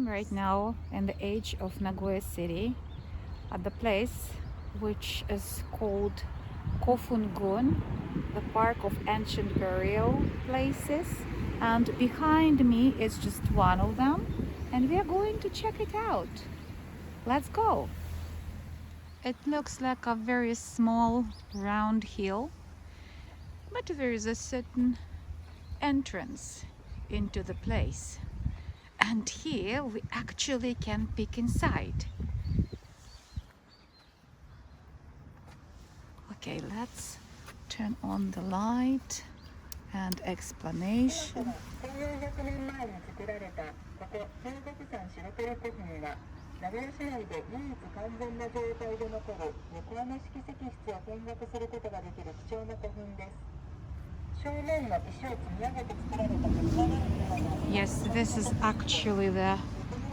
I'm right now in the edge of Nagoya City at the place which is called Kofungun, the park of ancient burial places, and behind me is just one of them, and we are going to check it out. Let's go. It looks like a very small round hill, but there is a certain entrance into the place, and here we actually can peek inside. Okay, let's turn on the light and explanation. Yes, this is actually the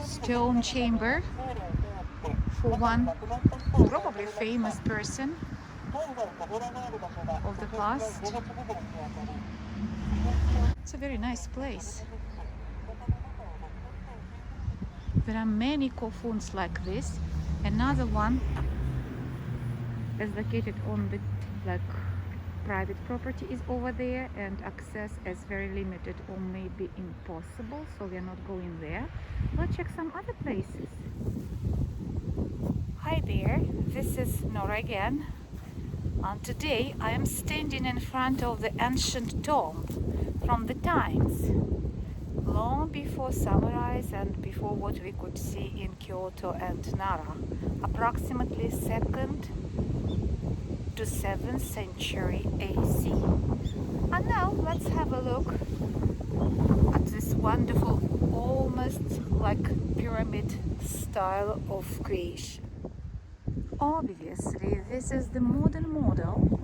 stone chamber for one probably famous person of the past. It's a very nice place. There are many kofuns like this. Another one is located on the private property is over there, and access is very limited or maybe impossible, so we are not going there. Let's check some other places. Hi there, this is Nora again, and today I am standing in front of the ancient tomb from the times long before samurais and before what we could see in Kyoto and Nara, approximately 2nd to 7th century AC. And now let's have a look at this wonderful, almost like pyramid style of creation. Obviously, this is the modern model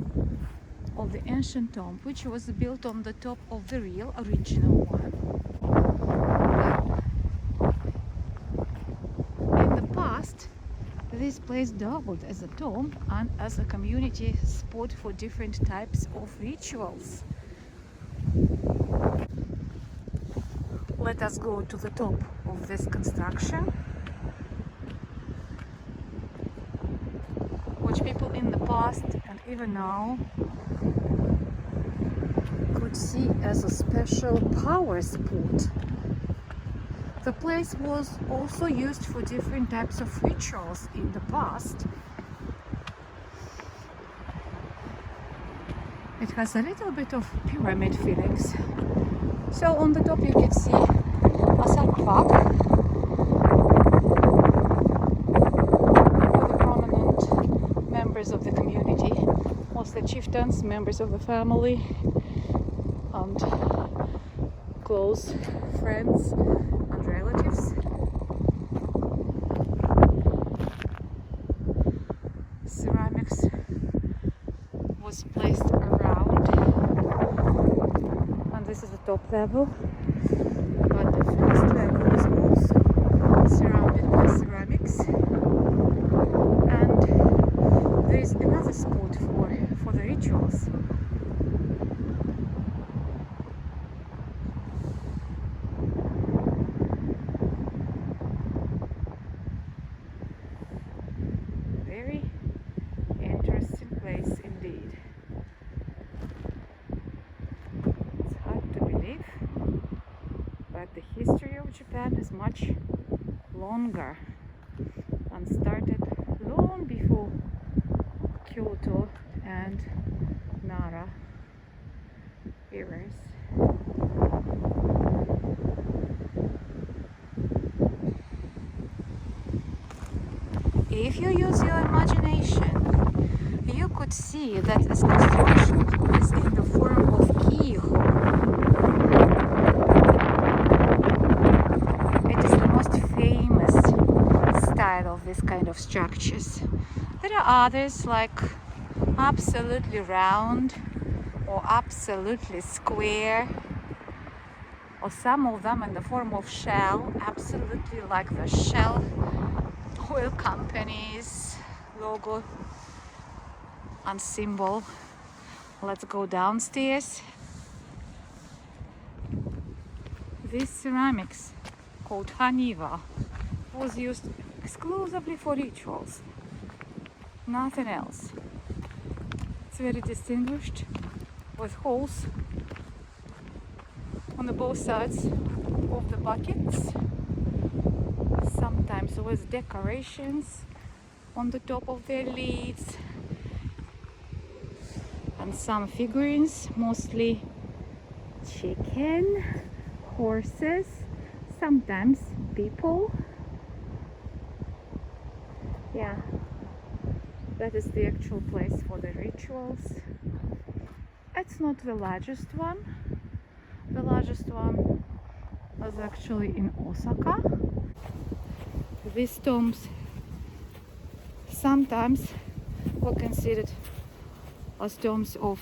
of the ancient tomb, which was built on the top of the real original one. In the past, this place doubled as a tomb and as a community spot for different types of rituals. Let us go to the top of this construction, which people in the past and even now could see as a special power spot. The place was also used for different types of rituals in the past. It has a little bit of pyramid feelings. So on the top you can see a sarcophagus with the prominent members of the community, mostly chieftains, members of the family, and close friends and relatives. Ceramics was placed around, and this is the top level, but the first level is also surrounded by ceramics, and there is another spot for the rituals. Very interesting place indeed. It's hard to believe, but the history of Japan is much longer and started long before Kyoto and Nara eras. If you use your imagination, you could see that this construction is in the form of keyhole. It is the most famous style of this kind of structures. There are others like absolutely round or absolutely square, or some of them in the form of shell, absolutely like the Shell oil company's logo and symbol. Let's go downstairs. These ceramics called Haniva. It was used exclusively for rituals, nothing else. It's very distinguished with holes on the both sides of the buckets, sometimes with decorations on the top of their lids, and some figurines, mostly chicken, horses, sometimes people. Yeah, that is the actual place for the rituals. It's not the largest one. The largest one was actually in Osaka. These tombs sometimes were considered as tombs of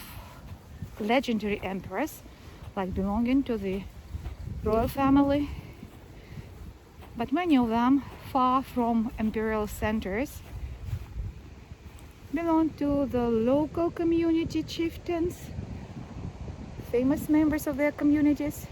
legendary emperors, like belonging to the royal family, but many of them, far from imperial centers, belong to the local community chieftains, famous members of their communities.